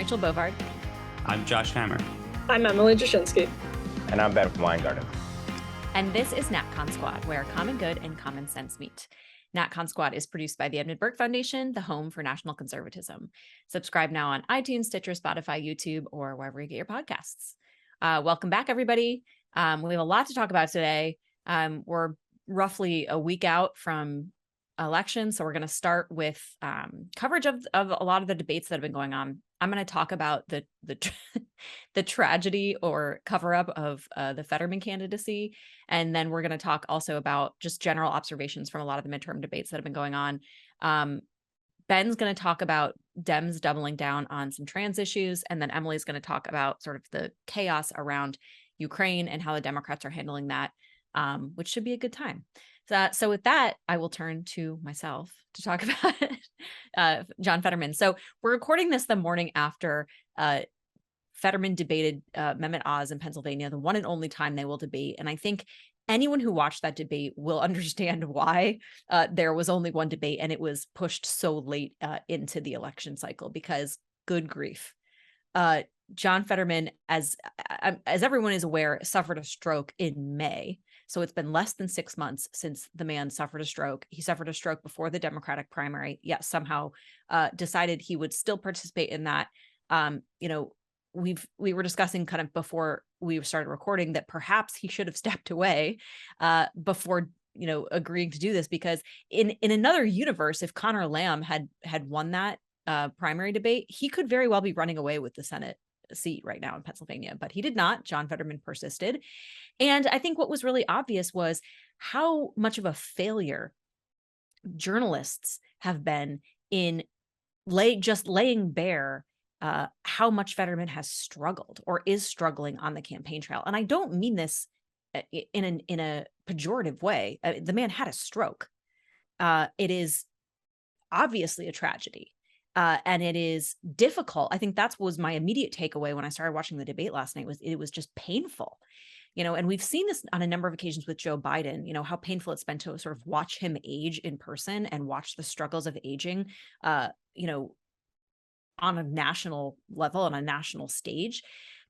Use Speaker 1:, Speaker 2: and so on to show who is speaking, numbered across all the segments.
Speaker 1: Rachel Bovard.
Speaker 2: I'm Josh Hammer.
Speaker 3: I'm Emily Jashinsky.
Speaker 4: And I'm Ben Weingarten.
Speaker 1: And this is NatCon Squad, where common good and common sense meet. NatCon Squad is produced by the Edmund Burke Foundation, the home for national conservatism. Subscribe now on iTunes, Stitcher, Spotify, YouTube, or wherever you get your podcasts. Welcome back, everybody. We have a lot to talk about today. We're roughly a week out from elections, so we're going to start with coverage of a lot of the debates that have been going on. I'm going to talk about the tragedy or cover-up of the Fetterman candidacy, and then we're going to talk also about just general observations from a lot of the midterm debates that have been going on. Ben's going to talk about Dems doubling down on some trans issues, and then Emily's going to talk about sort of the chaos around Ukraine and how the Democrats are handling that, which should be a good time. So with that, I will turn to myself to talk about John Fetterman. So we're recording this the morning after Fetterman debated Mehmet Oz in Pennsylvania, the one and only time they will debate. And I think anyone who watched that debate will understand why there was only one debate and it was pushed so late into the election cycle, because good grief. John Fetterman, as everyone is aware, suffered a stroke in May. So it's been less than 6 months since the man suffered a stroke. He suffered a stroke before the Democratic primary, yet somehow decided he would still participate in that. We were discussing kind of before we started recording that perhaps he should have stepped away before agreeing to do this, because in another universe, if Connor Lamb had won that primary debate, he could very well be running away with the Senate seat right now in Pennsylvania, but he did not. John Fetterman persisted. And I think what was really obvious was how much of a failure journalists have been in laying bare how much Fetterman has struggled or is struggling on the campaign trail. And I don't mean this in a pejorative way. The man had a stroke. It is obviously a tragedy. And it is difficult. I think that was my immediate takeaway when I started watching the debate last night. It was just painful, and we've seen this on a number of occasions with Joe Biden, how painful it's been to sort of watch him age in person and watch the struggles of aging, on a national level, on a national stage.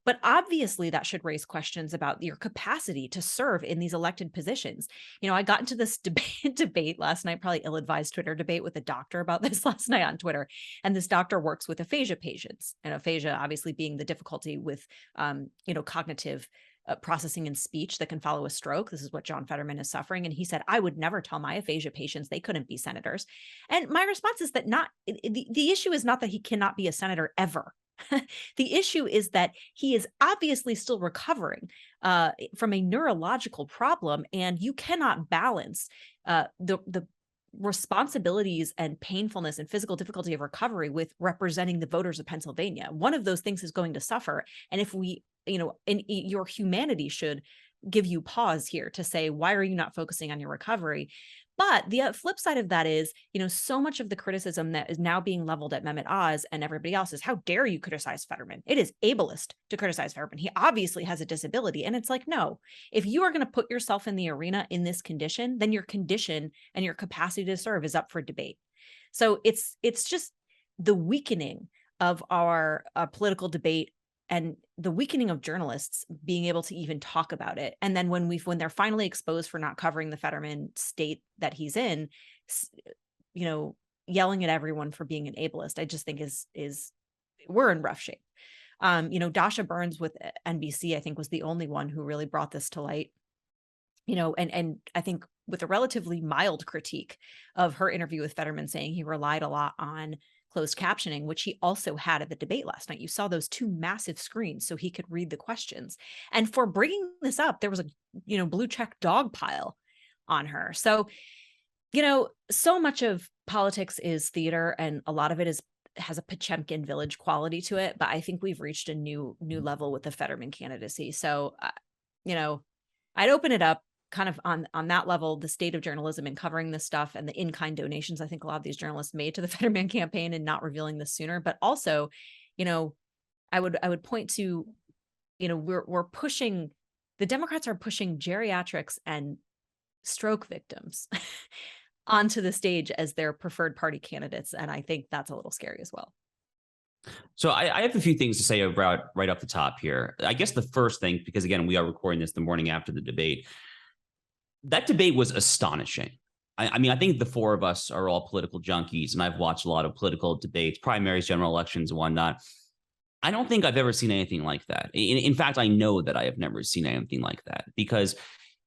Speaker 1: But obviously that should raise questions about your capacity to serve in these elected positions. I got into this debate last night, probably ill-advised Twitter debate with a doctor about this last night on Twitter. And this doctor works with aphasia patients, and aphasia obviously being the difficulty with, cognitive processing and speech that can follow a stroke. This is what John Fetterman is suffering. And he said, I would never tell my aphasia patients they couldn't be senators. And my response is that the issue is not that he cannot be a senator ever. The issue is that he is obviously still recovering from a neurological problem, and you cannot balance the responsibilities and painfulness and physical difficulty of recovery with representing the voters of Pennsylvania. One of those things is going to suffer. And if your humanity should give you pause here to say, why are you not focusing on your recovery? But the flip side of that is, so much of the criticism that is now being leveled at Mehmet Oz and everybody else is, how dare you criticize Fetterman? It is ableist to criticize Fetterman. He obviously has a disability. And it's like, no, if you are going to put yourself in the arena in this condition, then your condition and your capacity to serve is up for debate. So it's just the weakening of our political debate and the weakening of journalists being able to even talk about it. And then when they're finally exposed for not covering the Fetterman state that he's in, yelling at everyone for being an ableist, I just think is we're in rough shape. Dasha Burns with NBC, I think, was the only one who really brought this to light, and I think with a relatively mild critique of her interview with Fetterman, saying he relied a lot on closed captioning, which he also had at the debate last night. You saw those two massive screens so he could read the questions. And for bringing this up, there was a, blue check dog pile on her. So, so much of politics is theater, and a lot of it has a Potemkin village quality to it. But I think we've reached a new level with the Fetterman candidacy. So, I'd open it up kind of on that level, the state of journalism and covering this stuff and the in-kind donations I think a lot of these journalists made to the Fetterman campaign and not revealing this sooner. But also, I would point to, we're pushing, the Democrats are pushing geriatrics and stroke victims onto the stage as their preferred party candidates. And I think that's a little scary as well.
Speaker 2: So I have a few things to say about right off the top here. I guess the first thing, because again, we are recording this the morning after the debate. That debate was astonishing. I mean, I think the four of us are all political junkies, and I've watched a lot of political debates, primaries, general elections, and whatnot. I don't think I've ever seen anything like that. In fact, I know that I have never seen anything like that, because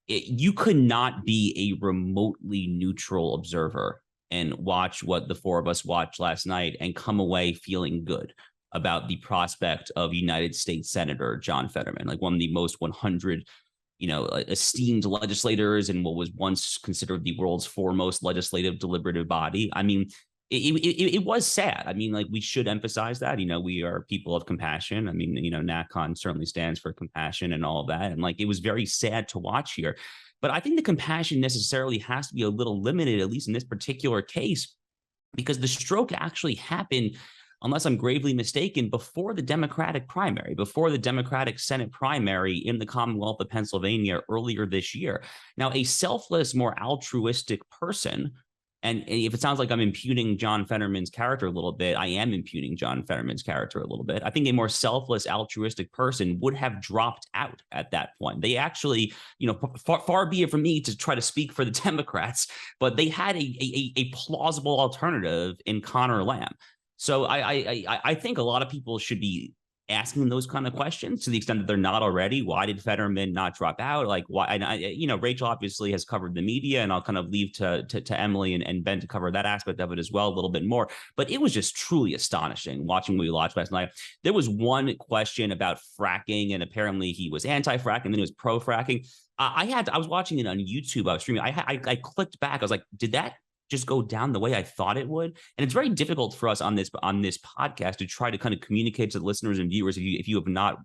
Speaker 2: you could not be a remotely neutral observer and watch what the four of us watched last night and come away feeling good about the prospect of United States Senator John Fetterman, like one of the most 100, esteemed legislators and what was once considered the world's foremost legislative deliberative body. I mean, it was sad. I mean, like, we should emphasize that, we are people of compassion. I mean, NatCon certainly stands for compassion and all of that. And like, it was very sad to watch here. But I think the compassion necessarily has to be a little limited, at least in this particular case, because the stroke actually happened, unless I'm gravely mistaken, before the Democratic primary, before the Democratic Senate primary in the Commonwealth of Pennsylvania earlier this year. Now, a selfless, more altruistic person, and if it sounds like I'm impugning John Fetterman's character a little bit, I am impugning John Fetterman's character a little bit. I think a more selfless, altruistic person would have dropped out at that point. They actually, far be it from me to try to speak for the Democrats, but they had a plausible alternative in Connor Lamb. So I think a lot of people should be asking those kind of questions to the extent that they're not already. Why did Fetterman not drop out? Like, why? And Rachel obviously has covered the media, and I'll kind of leave to Emily and Ben to cover that aspect of it as well a little bit more. But it was just truly astonishing watching what we watched last night. There was one question about fracking, and apparently he was anti-fracking, and then he was pro-fracking. I was watching it on YouTube. I was streaming. I clicked back. I was like, did that just go down the way I thought it would? And it's very difficult for us on this podcast to try to kind of communicate to the listeners and viewers if you have not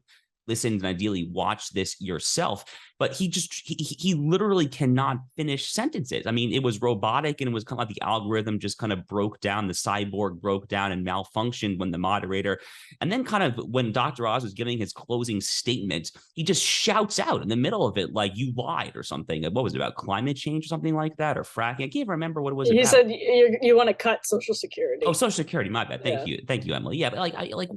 Speaker 2: listened and ideally watch this yourself. But he literally cannot finish sentences. I mean, it was robotic, and it was kind of like the algorithm just kind of broke down, the cyborg broke down and malfunctioned when the moderator, and then kind of when Dr. Oz was giving his closing statement, he just shouts out in the middle of it, like, you lied or something. What was it, about climate change or something like that, or fracking? I can't remember what it was
Speaker 3: He
Speaker 2: about.
Speaker 3: said you want to cut Social Security.
Speaker 2: Oh, Social Security, my bad. Thank you, Emily. Yeah, but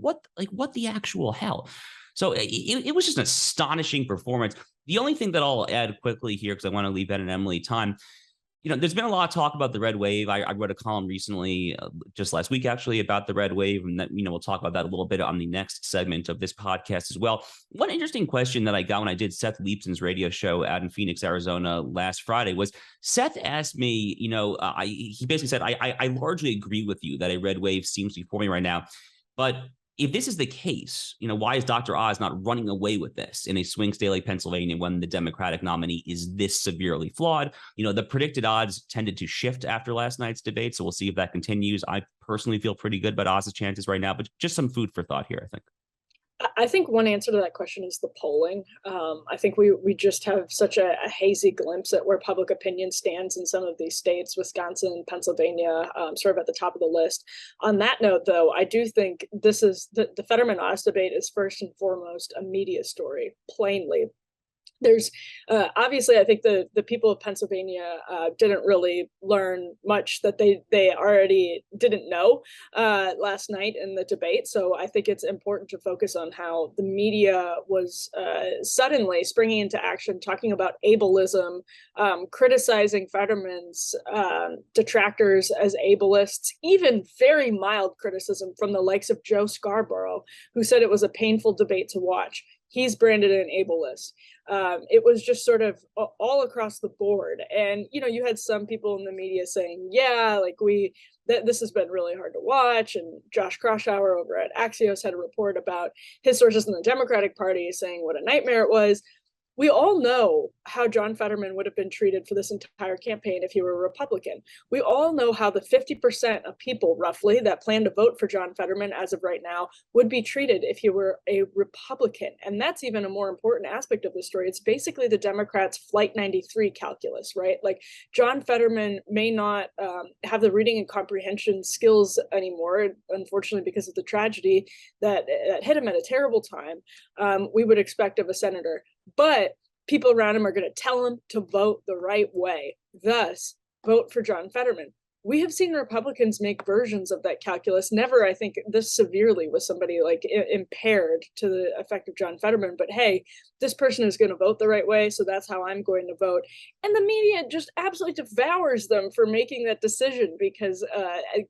Speaker 2: what the actual hell? So it was just an astonishing performance. The only thing that I'll add quickly here, because I want to leave Ben and Emily time, there's been a lot of talk about the red wave. I wrote a column recently, just last week, actually, about the red wave. And that, we'll talk about that a little bit on the next segment of this podcast as well. One interesting question that I got when I did Seth Leapson's radio show out in Phoenix, Arizona last Friday was, Seth asked me, he basically said, I largely agree with you that a red wave seems to be forming right now. But if this is the case, why is Dr. Oz not running away with this in a swing state like Pennsylvania when the Democratic nominee is this severely flawed? The predicted odds tended to shift after last night's debate, so we'll see if that continues. I personally feel pretty good about Oz's chances right now, but just some food for thought here, I think.
Speaker 3: I think one answer to that question is the polling. I think we just have such a hazy glimpse at where public opinion stands in some of these states, Wisconsin, Pennsylvania, sort of at the top of the list. On that note, though, I do think this is the Fetterman-Oz debate is first and foremost a media story, plainly. There's obviously, I think the people of Pennsylvania didn't really learn much that they already didn't know last night in the debate. So I think it's important to focus on how the media was suddenly springing into action, talking about ableism, criticizing Fetterman's detractors as ableists, even very mild criticism from the likes of Joe Scarborough, who said it was a painful debate to watch. He's branded an ableist. It was just sort of all across the board. And, you had some people in the media saying, yeah, like this has been really hard to watch. And Josh Kroshauer over at Axios had a report about his sources in the Democratic Party saying what a nightmare it was. We all know how John Fetterman would have been treated for this entire campaign if he were a Republican. We all know how the 50% of people, roughly, that plan to vote for John Fetterman as of right now would be treated if he were a Republican. And that's even a more important aspect of the story. It's basically the Democrats' Flight 93 calculus, right? Like, John Fetterman may not have the reading and comprehension skills anymore, unfortunately, because of the tragedy that hit him at a terrible time. We would expect of a senator. But people around him are going to tell him to vote the right way. Thus, vote for John Fetterman. we have seen Republicans make versions of that calculus, never, I think, this severely with somebody like impaired to the effect of John Fetterman, but hey, this person is going to vote the right way, so that's how I'm going to vote. And the media just absolutely devours them for making that decision because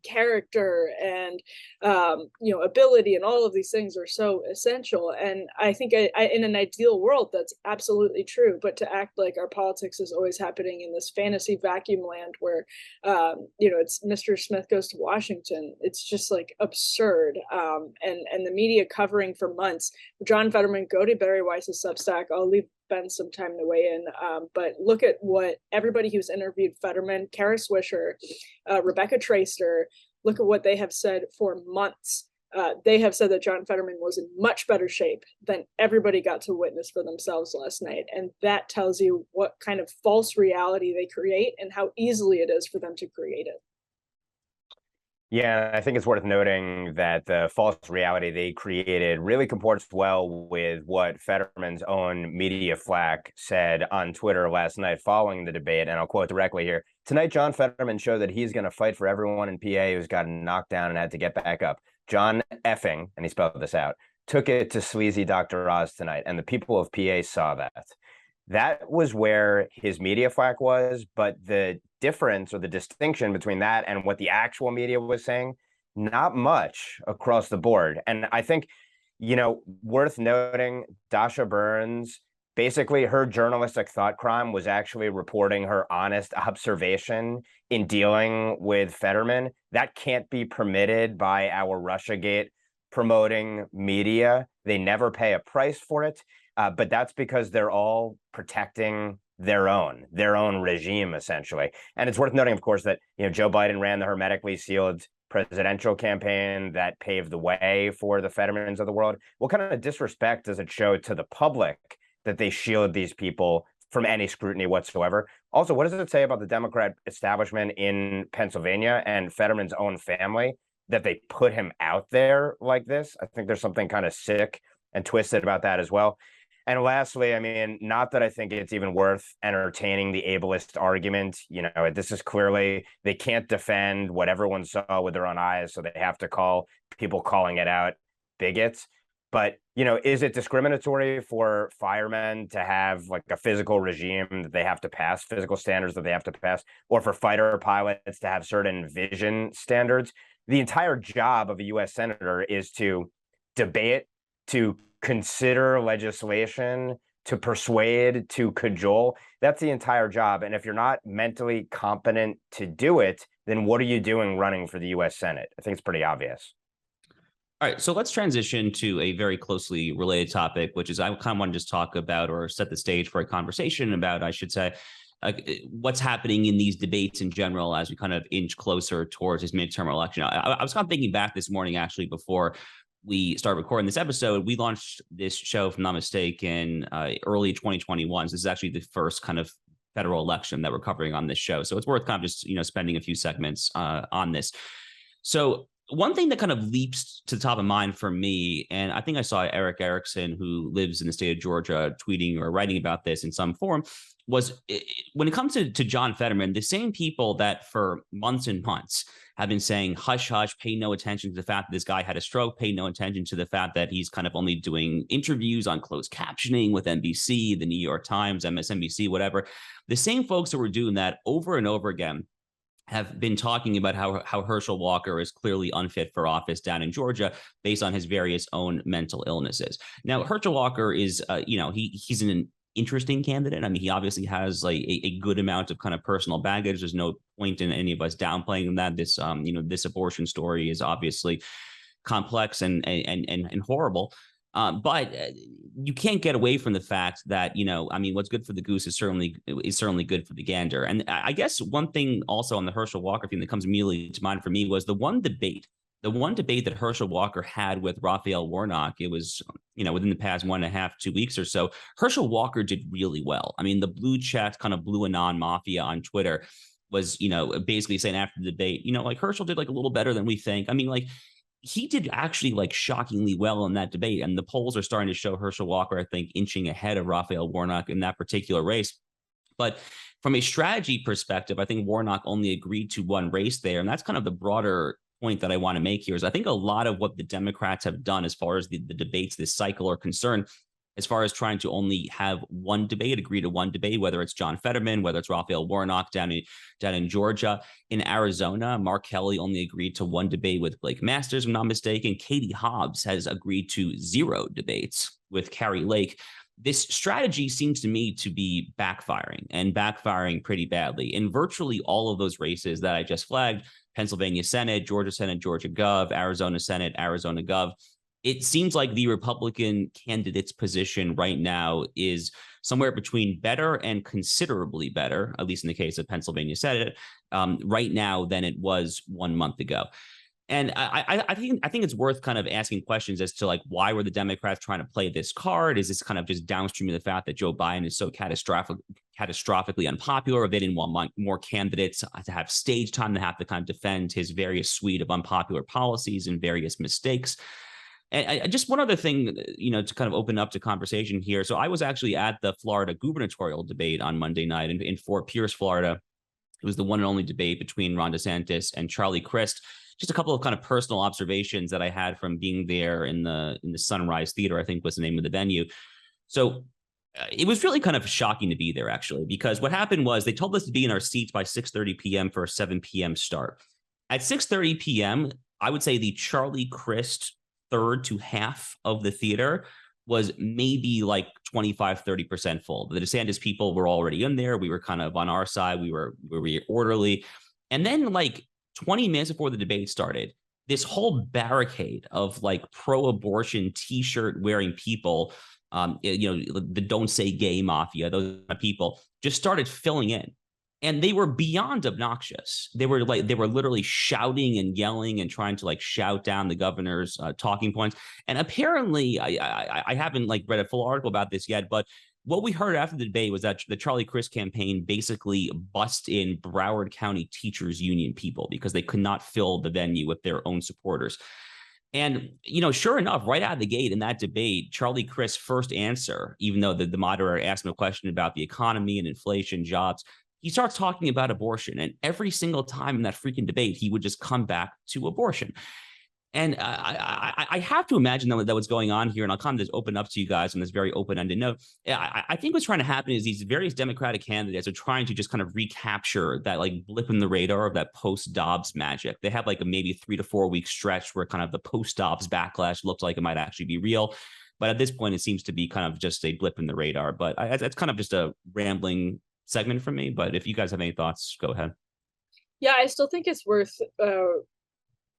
Speaker 3: character and ability and all of these things are so essential. And I think in an ideal world, that's absolutely true. But to act like our politics is always happening in this fantasy vacuum land where it's Mr. Smith goes to Washington. It's just like absurd. And the media covering for months. John Fetterman, go to Barry Weiss's Substack. I'll leave Ben some time to weigh in. But look at what everybody who's interviewed Fetterman, Kara Swisher, Rebecca Traister, look at what they have said for months. They have said that John Fetterman was in much better shape than everybody got to witness for themselves last night. And that tells you what kind of false reality they create and how easily it is for them to create it.
Speaker 4: Yeah, I think it's worth noting that the false reality they created really comports well with what Fetterman's own media flack said on Twitter last night following the debate. And I'll quote directly here. Tonight, John Fetterman showed that he's going to fight for everyone in PA who's gotten knocked down and had to get back up. John effing, and he spelled this out, took it to sleazy Dr. Oz tonight, and the people of PA saw that. That was where his media flack was, but the difference or the distinction between that and what the actual media was saying, not much across the board. And I think, worth noting, Dasha Burns, basically her journalistic thought crime was actually reporting her honest observation in dealing with Fetterman. That can't be permitted by our Russiagate promoting media. They never pay a price for it. But that's because they're all protecting their own regime, essentially. And it's worth noting, of course, that Joe Biden ran the hermetically sealed presidential campaign that paved the way for the Fettermans of the world. What kind of disrespect does it show to the public that they shield these people from any scrutiny whatsoever? Also, what does it say about the Democrat establishment in Pennsylvania and Fetterman's own family that they put him out there like this? I think there's something kind of sick and twisted about that as well. And lastly, I mean, not that I think it's even worth entertaining the ableist argument. This is clearly, they can't defend what everyone saw with their own eyes, so they have to call people calling it out bigots. But, is it discriminatory for firemen to have like a physical regime that they have to pass, physical standards that they have to pass, or for fighter pilots to have certain vision standards? The entire job of a U.S. senator is to debate, to consider legislation, to persuade, to cajole. That's the entire job. And if you're not mentally competent to do it, then what are you doing running for the U.S. Senate? I think it's pretty obvious.
Speaker 2: All right, so let's transition to a very closely related topic, which is I kind of want to just talk about or set the stage for a conversation about, I should say, what's happening in these debates in general as we kind of inch closer towards this midterm election. I was kind of thinking back this morning, actually, before we start recording this episode. We launched this show, if I'm not mistaken, early 2021. So this is actually the first kind of federal election that we're covering on this show. So it's worth kind of just, spending a few segments on this. So one thing that kind of leaps to the top of mind for me, and I think I saw Eric Erickson, who lives in the state of Georgia, tweeting or writing about this in some form, was when it comes to John Fetterman, the same people that for months and months have been saying, hush, hush, pay no attention to the fact that this guy had a stroke, pay no attention to the fact that he's kind of only doing interviews on closed captioning with NBC, the New York Times, MSNBC, whatever. The same folks that were doing that over and over again have been talking about how Herschel Walker is clearly unfit for office down in Georgia based on his various own mental illnesses. Now, Herschel Walker is, he's an interesting candidate. I mean, he obviously has like a good amount of kind of personal baggage. There's no point in any of us downplaying that. This, this abortion story is obviously complex and horrible. But you can't get away from the fact that, what's good for the goose is certainly good for the gander. And I guess one thing also on the Herschel Walker thing that comes immediately to mind for me was the one debate that Herschel Walker had with Raphael Warnock. It was, within the past 1.5, 2 weeks or so, Herschel Walker did really well. I mean, the blue check kind of blue anon mafia on Twitter was, basically saying after the debate, Herschel did like a little better than we think. I mean, he did actually like shockingly well in that debate. And the polls are starting to show Herschel Walker, I think, inching ahead of Raphael Warnock in that particular race. But from a strategy perspective, I think Warnock only agreed to one race there. And that's kind of the broader point that I want to make here is I think a lot of what the Democrats have done as far as the debates this cycle are concerned, as far as trying to only have one debate, agree to one debate, whether it's John Fetterman, whether it's Raphael Warnock down in Georgia. In Arizona, Mark Kelly only agreed to one debate with Blake Masters, if I'm not mistaken. Katie Hobbs has agreed to 0 debates with Kari Lake. This strategy seems to me to be backfiring and backfiring pretty badly in virtually all of those races that I just flagged: Pennsylvania Senate, Georgia Gov, Arizona Senate, Arizona Gov. It seems like the Republican candidate's position right now is somewhere between better and considerably better, at least in the case of Pennsylvania Senate, right now than it was 1 month ago. And I think it's worth kind of asking questions as to like, why were the Democrats trying to play this card? Is this kind of just downstream of the fact that Joe Biden is so catastrophically unpopular, or they didn't want more candidates to have stage time to have to kind of defend his various suite of unpopular policies and various mistakes? And just one other thing, to kind of open up to conversation here. So I was actually at the Florida gubernatorial debate on Monday night in Fort Pierce, Florida. It was the one and only debate between Ron DeSantis and Charlie Crist. Just a couple of kind of personal observations that I had from being there in the Sunrise Theater, I think was the name of the venue. So it was really kind of shocking to be there, actually, because what happened was they told us to be in our seats by 6:30 p.m. for a 7 p.m. start. At 6:30 p.m., I would say the Charlie Crist third to half of the theater was maybe like 25-30% full. The DeSantis people were already in there. We were kind of on our side. We were orderly. And then like 20 minutes before the debate started, this whole barricade of like pro-abortion T-shirt wearing people, the Don't Say Gay Mafia, those people just started filling in. And they were beyond obnoxious. They were literally shouting and yelling and trying to like shout down the governor's talking points. And apparently, I haven't like read a full article about this yet, but what we heard after the debate was that the Charlie Crist campaign basically bussed in Broward County Teachers Union people because they could not fill the venue with their own supporters. And, sure enough, right out of the gate in that debate, Charlie Crist's first answer, even though the moderator asked him a question about the economy and inflation, jobs, he starts talking about abortion. And every single time in that freaking debate, he would just come back to abortion. And I have to imagine that what's going on here, and I'll kind of just open up to you guys on this very open-ended note. I think what's trying to happen is these various Democratic candidates are trying to just kind of recapture that like blip in the radar of that post-Dobbs magic. They have like a maybe 3 to 4 week stretch where kind of the post-Dobbs backlash looked like it might actually be real. But at this point, it seems to be kind of just a blip in the radar. But that's kind of just a rambling segment from me. But if you guys have any thoughts, go ahead.
Speaker 3: Yeah, I still think it's worth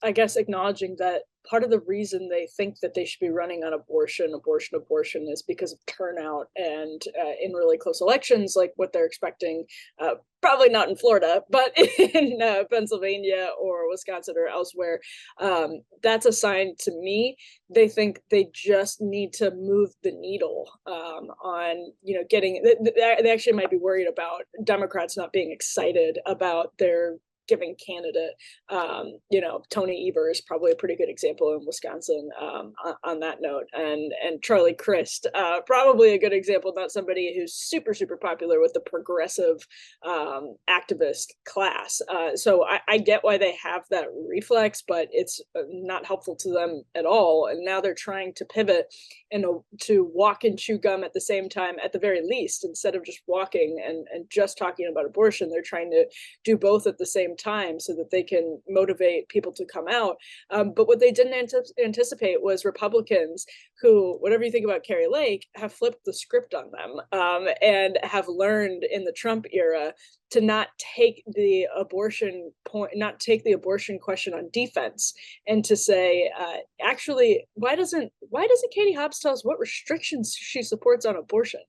Speaker 3: I guess acknowledging that part of the reason they think that they should be running on abortion is because of turnout and in really close elections, like what they're expecting, probably not in Florida, but in Pennsylvania or Wisconsin or elsewhere. That's a sign to me. They think they just need to move the needle on, getting, they actually might be worried about Democrats not being excited about their giving candidate. Tony Evers is probably a pretty good example in Wisconsin on that note, and Charlie Crist, probably a good example, not somebody who's super popular with the progressive activist class. So I get why they have that reflex, but it's not helpful to them at all. And now they're trying to pivot and to walk and chew gum at the same time, at the very least, instead of just walking and just talking about abortion. They're trying to do both at the same time so that they can motivate people to come out. But what they didn't anticipate was Republicans who, whatever you think about Kari Lake, have flipped the script on them and have learned in the Trump era to not take the abortion question on defense, and to say, actually, why doesn't Katie Hobbs tell us what restrictions she supports on abortion?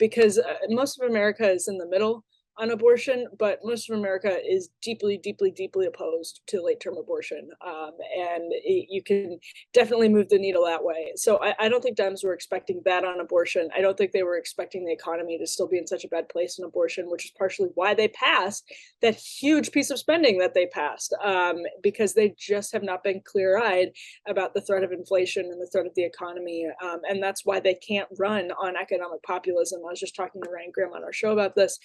Speaker 3: Because most of America is in the middle. on abortion, but most of America is deeply, deeply, deeply opposed to late-term abortion, and you can definitely move the needle that way. So I don't think Dems were expecting that on abortion. I don't think they were expecting the economy to still be in such a bad place in abortion, which is partially why they passed that huge piece of spending that they passed, because they just have not been clear-eyed about the threat of inflation and the threat of the economy, and that's why they can't run on economic populism. I was just talking to Ryan Grimm on our show about this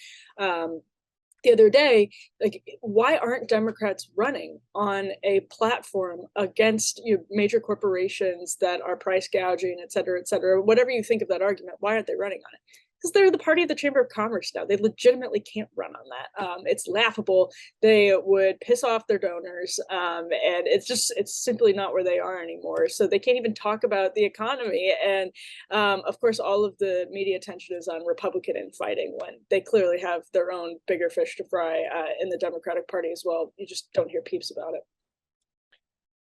Speaker 3: the other day. Like, why aren't Democrats running on a platform against major corporations that are price gouging, et cetera, whatever you think of that argument? Why aren't they running on it? Because they're the party of the Chamber of Commerce now. They legitimately can't run on that. It's laughable. They would piss off their donors, and it's simply not where they are anymore. So they can't even talk about the economy. And of course, all of the media attention is on Republican infighting when they clearly have their own bigger fish to fry in the Democratic Party as well. You just don't hear peeps about it.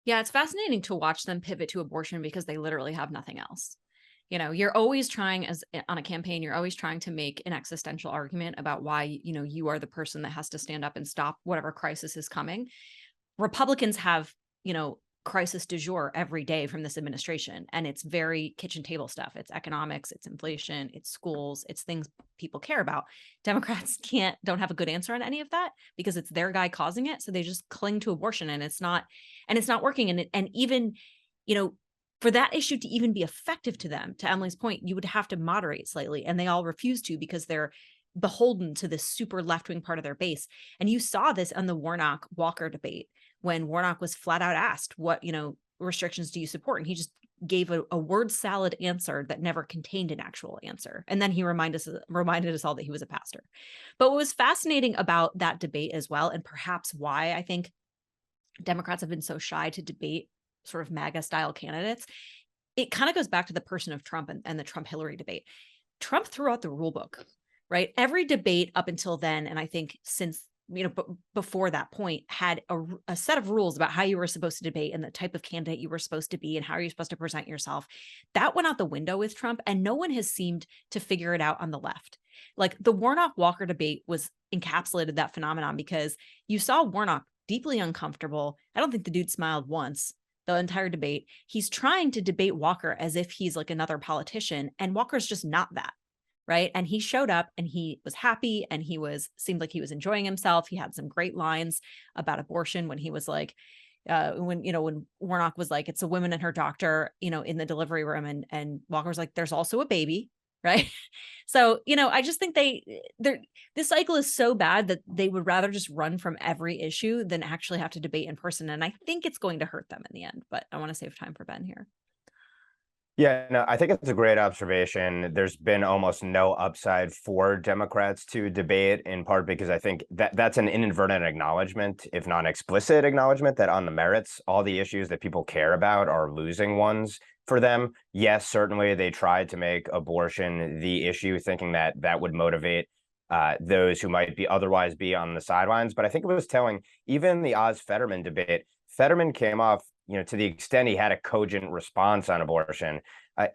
Speaker 1: Yeah, it's fascinating to watch them pivot to abortion because they literally have nothing else. You're always trying, as on a campaign, you're always trying to make an existential argument about why, you are the person that has to stand up and stop whatever crisis is coming. Republicans have, crisis du jour every day from this administration. And it's very kitchen table stuff. It's economics, it's inflation, it's schools, it's things people care about. Democrats don't have a good answer on any of that because it's their guy causing it. So they just cling to abortion, and it's not working. And even, for that issue to even be effective to them, to Emily's point, you would have to moderate slightly. And they all refuse to because they're beholden to this super left-wing part of their base. And you saw this on the Warnock-Walker debate when Warnock was flat out asked, what, restrictions do you support? And he just gave a word salad answer that never contained an actual answer. And then he reminded us all that he was a pastor. But what was fascinating about that debate as well, and perhaps why I think Democrats have been so shy to debate sort of MAGA style candidates, it kind of goes back to the person of Trump and the Trump-Hillary debate. Trump threw out the rule book, right? Every debate up until then, and I think since, before that point, had a set of rules about how you were supposed to debate and the type of candidate you were supposed to be and how you're supposed to present yourself. That went out the window with Trump, and no one has seemed to figure it out on the left. Like the Warnock-Walker debate was encapsulated that phenomenon because you saw Warnock deeply uncomfortable. I don't think the dude smiled once the entire debate. He's trying to debate Walker as if he's like another politician, and Walker's just not that, right? And he showed up and he was happy and seemed like he was enjoying himself. He had some great lines about abortion when he was like, when Warnock was like, it's a woman and her doctor, in the delivery room, and Walker was like, there's also a baby, right? So, I just think this cycle is so bad that they would rather just run from every issue than actually have to debate in person. And I think it's going to hurt them in the end, but I want to save time for Ben here.
Speaker 4: Yeah, no, I think it's a great observation. There's been almost no upside for Democrats to debate, in part because I think that's an inadvertent acknowledgement, if not explicit acknowledgement, that on the merits, all the issues that people care about are losing ones for them. Yes, certainly they tried to make abortion the issue, thinking that that would motivate those who might otherwise be on the sidelines. But I think it was telling, even the Oz-Fetterman debate, Fetterman came off, to the extent he had a cogent response on abortion,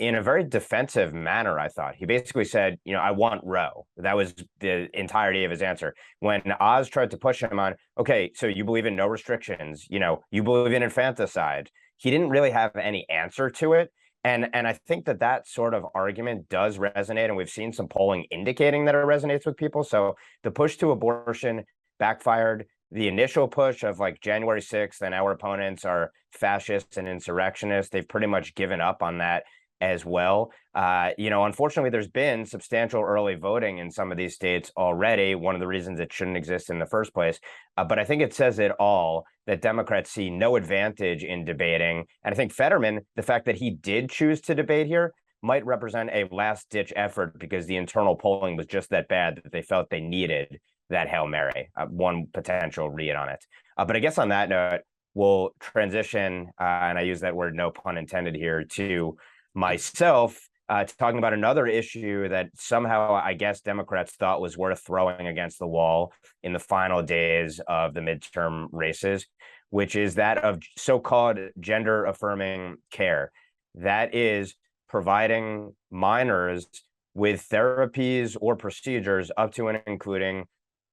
Speaker 4: in a very defensive manner, I thought. He basically said, I want Roe. That was the entirety of his answer. When Oz tried to push him on, okay, so you believe in no restrictions, you believe in infanticide, he didn't really have any answer to it. And I think that sort of argument does resonate, and we've seen some polling indicating that it resonates with people. So the push to abortion backfired. The initial push of like January 6th and our opponents are fascists and insurrectionists, they've pretty much given up on that as well. Unfortunately, there's been substantial early voting in some of these states already, one of the reasons it shouldn't exist in the first place. But I think it says it all that Democrats see no advantage in debating. And I think Fetterman, the fact that he did choose to debate here, might represent a last-ditch effort because the internal polling was just that bad that they felt they needed that Hail Mary, one potential read on it. But I guess on that note, we'll transition, and I use that word no pun intended here, to myself, talking about another issue that somehow I guess Democrats thought was worth throwing against the wall in the final days of the midterm races, which is that of so-called gender-affirming care. That is providing minors with therapies or procedures up to and including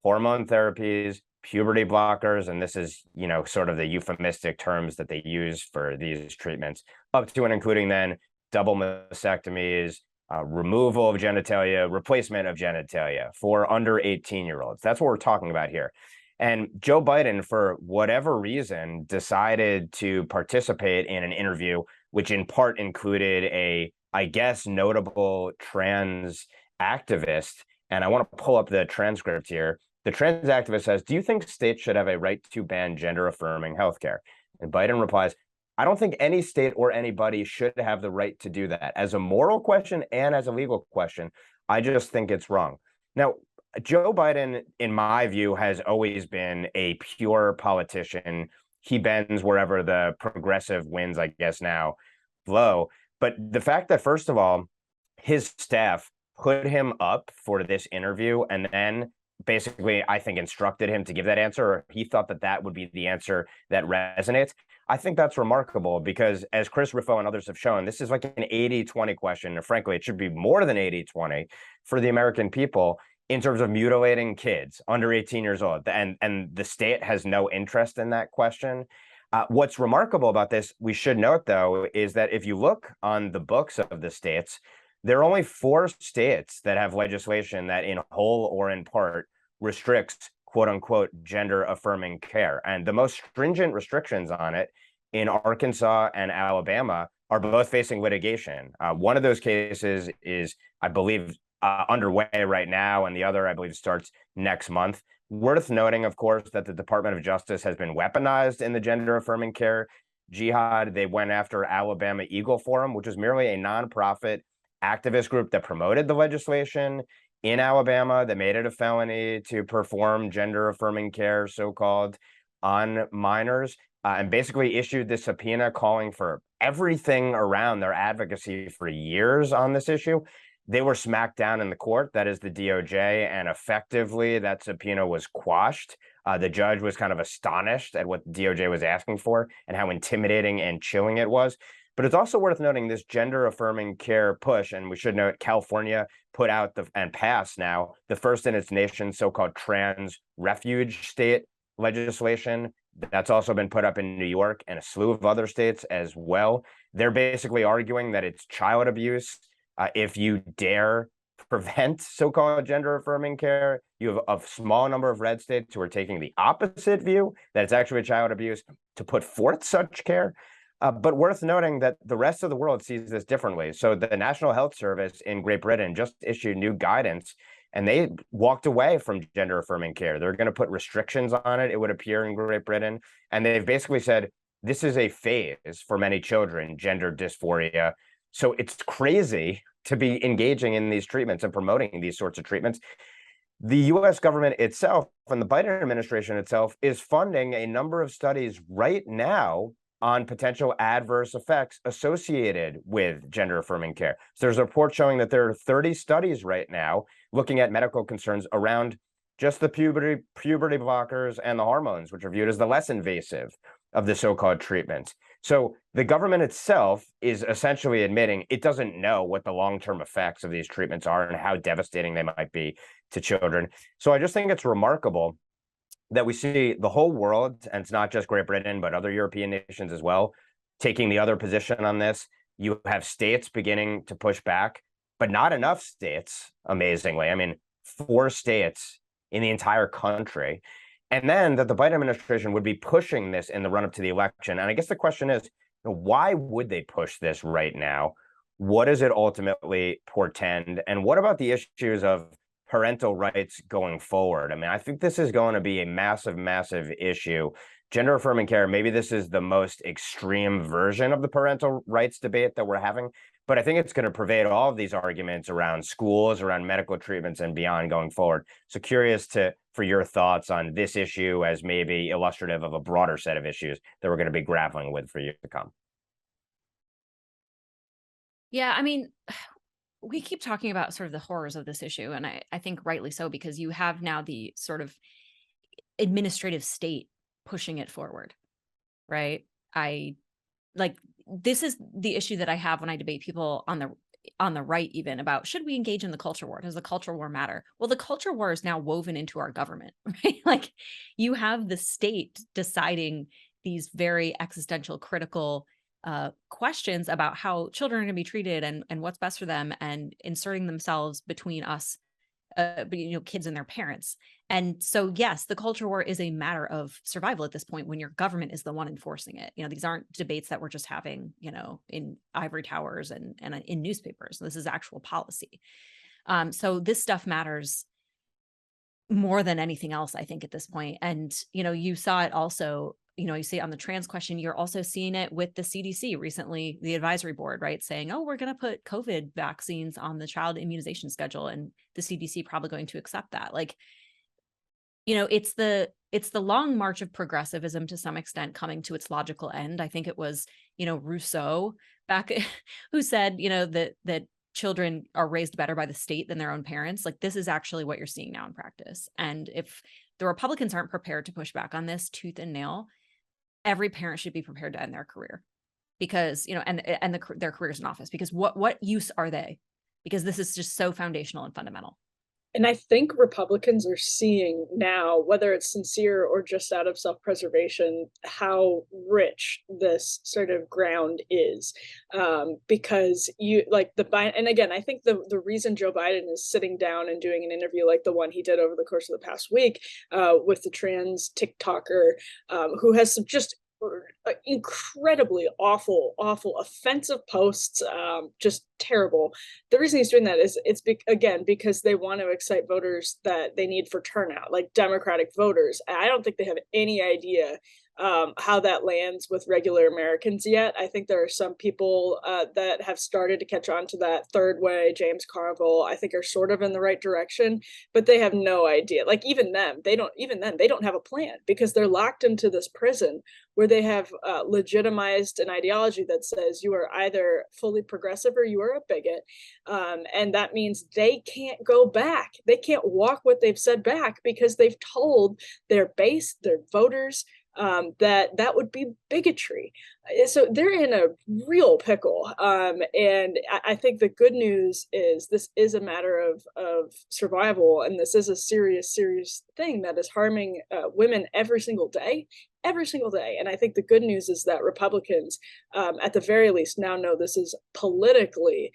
Speaker 4: hormone therapies, puberty blockers, and this is, sort of the euphemistic terms that they use for these treatments, up to and including then double mastectomies, removal of genitalia, replacement of genitalia for under 18-year-olds. That's what we're talking about here. And Joe Biden, for whatever reason, decided to participate in an interview, which in part included a, I guess, notable trans activist. And I want to pull up the transcript here. The trans activist says, "Do you think states should have a right to ban gender-affirming healthcare?" And Biden replies, "I don't think any state or anybody should have the right to do that. As a moral question and as a legal question, I just think it's wrong." Now, Joe Biden, in my view, has always been a pure politician. He bends wherever the progressive winds, I guess, now blow. But the fact that, first of all, his staff put him up for this interview and then basically, I think, instructed him to give that answer, or he thought that that would be the answer that resonates. I think that's remarkable because, as Chris Ruffo and others have shown, this is like an 80-20 question. And frankly, it should be more than 80-20 for the American people in terms of mutilating kids under 18 years old. And the state has no interest in that question. What's remarkable about this, we should note, though, is that if you look on the books of the states, there are only 4 states that have legislation that in whole or in part restricts quote unquote gender affirming care. And the most stringent restrictions on it in Arkansas and Alabama are both facing litigation. One of those cases is, I believe, underway right now, and the other, I believe, starts next month. Worth noting, of course, that the Department of Justice has been weaponized in the gender affirming care jihad. They went after Alabama Eagle Forum, which is merely a nonprofit activist group that promoted the legislation in Alabama that made it a felony to perform gender affirming care, so-called, on minors, and basically issued this subpoena calling for everything around their advocacy for years on this issue. They were smacked down in the court, that is the DOJ, and effectively that subpoena was quashed. The judge was kind of astonished at what the DOJ was asking for and how intimidating and chilling it was. But it's also worth noting this gender affirming care push, and we should note California put out and passed now the first in its nation so-called trans refuge state legislation. That's also been put up in New York and a slew of other states as well. They're basically arguing that it's child abuse if you dare prevent so-called gender affirming care. You have a small number of red states who are taking the opposite view, that it's actually child abuse to put forth such care. But worth noting that the rest of the world sees this differently. So the National Health Service in Great Britain just issued new guidance, and they walked away from gender affirming care. They're going to put restrictions on it, it would appear, in Great Britain. And they've basically said, this is a phase for many children, gender dysphoria. So it's crazy to be engaging in these treatments and promoting these sorts of treatments. The US government itself and the Biden administration itself is funding a number of studies right now on potential adverse effects associated with gender affirming care. So there's a report showing that there are 30 studies right now looking at medical concerns around just the puberty blockers and the hormones, which are viewed as the less invasive of the so-called treatments. So the government itself is essentially admitting it doesn't know what the long-term effects of these treatments are and how devastating they might be to children. So I just think it's remarkable that we see the whole world, and it's not just Great Britain, but other European nations as well, taking the other position on this. You have states beginning to push back, but not enough states, amazingly. I mean, 4 states in the entire country. And then that the Biden administration would be pushing this in the run-up to the election. And I guess the question is, why would they push this right now? What does it ultimately portend? And what about the issues of parental rights going forward? I mean, I think this is going to be a massive, massive issue. Gender affirming care, maybe this is the most extreme version of the parental rights debate that we're having, but I think it's going to pervade all of these arguments around schools, around medical treatments, and beyond going forward. So curious for your thoughts on this issue as maybe illustrative of a broader set of issues that we're going to be grappling with for years to come.
Speaker 1: Yeah, I mean, we keep talking about sort of the horrors of this issue, and I think rightly so, because you have now the sort of administrative state pushing it forward, right? This is the issue that I have when I debate people on the on the right even about, should we engage in the culture war? Does the culture war matter? Well, the culture war is now woven into our government, right? Like, you have the state deciding these very existential, critical questions about how children are going to be treated and what's best for them, and inserting themselves between us, kids and their parents. And so, yes, the culture war is a matter of survival at this point when your government is the one enforcing it. These aren't debates that we're just having, in ivory towers and in newspapers. This is actual policy. So this stuff matters more than anything else, I think, at this point. And, you saw it also, you see it on the trans question. You're also seeing it with the CDC recently, the advisory board, right, saying, oh, we're going to put COVID vaccines on the child immunization schedule, and the CDC probably going to accept that. Like, it's the long march of progressivism to some extent coming to its logical end. I think it was, Rousseau back who said, that children are raised better by the state than their own parents. Like, this is actually what you're seeing now in practice. And if the Republicans aren't prepared to push back on this tooth and nail, every parent should be prepared to end their career, because, their careers in office, because what use are they? Because this is just so foundational and fundamental.
Speaker 3: And I think Republicans are seeing now, whether it's sincere or just out of self-preservation, how rich this sort of ground is. Because and again, I think the reason Joe Biden is sitting down and doing an interview like the one he did over the course of the past week with the trans TikToker who has some just incredibly awful, offensive posts, just terrible. The reason he's doing that is because they want to excite voters that they need for turnout, like Democratic voters. I don't think they have any idea how that lands with regular Americans yet. I think there are some people that have started to catch on to that third way. James Carville, I think, are sort of in the right direction, but they have no idea. Like, even then, they don't have a plan, because they're locked into this prison where they have legitimized an ideology that says you are either fully progressive or you are a bigot. And that means they can't go back. They can't walk what they've said back, because they've told their base, their voters, that would be bigotry. So they're in a real pickle. And I think the good news is this is a matter of survival, and this is a serious thing that is harming women every single day. And I think the good news is that Republicans, at the very least, now know this is politically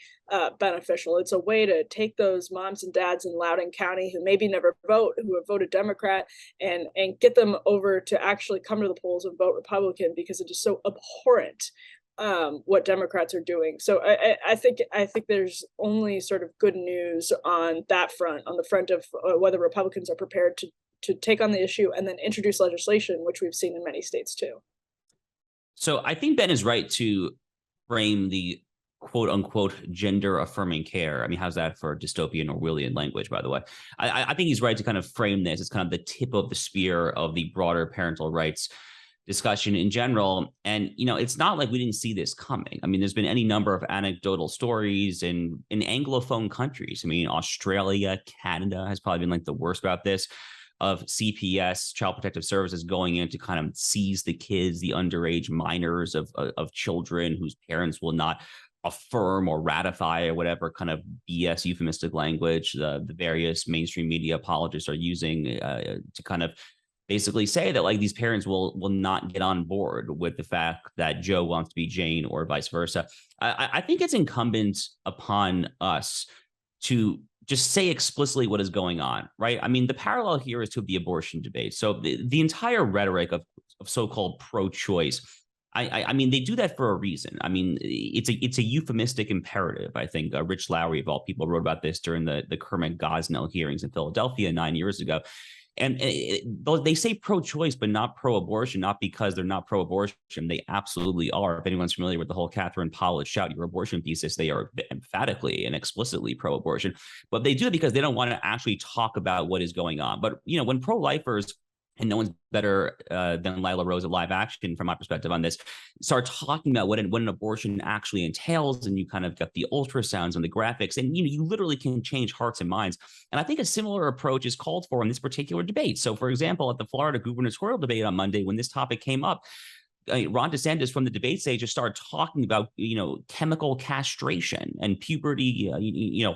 Speaker 3: beneficial. It's a way to take those moms and dads in Loudoun County who maybe never vote, who have voted Democrat, and get them over to actually come to the polls and vote Republican, because it is so abhorrent what Democrats are doing. So I think there's only sort of good news on that front, on the front of whether Republicans are prepared to take on the issue and then introduce legislation, which we've seen in many states too.
Speaker 2: So I think Ben is right to frame the quote unquote gender affirming care. I mean, how's that for dystopian Orwellian language, by the way? I think he's right to kind of frame this as kind of the tip of the spear of the broader parental rights discussion in general. And, it's not like we didn't see this coming. I mean, there's been any number of anecdotal stories in Anglophone countries. I mean, Australia, Canada has probably been like the worst about this, of CPS, Child Protective Services, going in to kind of seize the kids, the underage minors of children whose parents will not affirm or ratify or whatever kind of BS euphemistic language the various mainstream media apologists are using to kind of basically say that, like, these parents will not get on board with the fact that Joe wants to be Jane or vice versa. I think it's incumbent upon us to just say explicitly what is going on, right? I mean, the parallel here is to the abortion debate. So the entire rhetoric of so-called pro-choice, I mean, they do that for a reason. I mean, it's a euphemistic imperative. I think Rich Lowry, of all people, wrote about this during the Kermit Gosnell hearings in Philadelphia 9 years ago. And they say pro-choice, but not pro-abortion, not because they're not pro-abortion. They absolutely are. If anyone's familiar with the whole Catherine Pollitt shout your abortion thesis, they are emphatically and explicitly pro-abortion. But they do it because they don't want to actually talk about what is going on. But, when pro-lifers, and no one's better than Lila Rose at Live Action, from my perspective on this, start talking about what an abortion actually entails, and you kind of got the ultrasounds and the graphics, and you literally can change hearts and minds. And I think a similar approach is called for in this particular debate. So, for example, at the Florida gubernatorial debate on Monday, when this topic came up, Ron DeSantis from the debate stage just started talking about, chemical castration and puberty,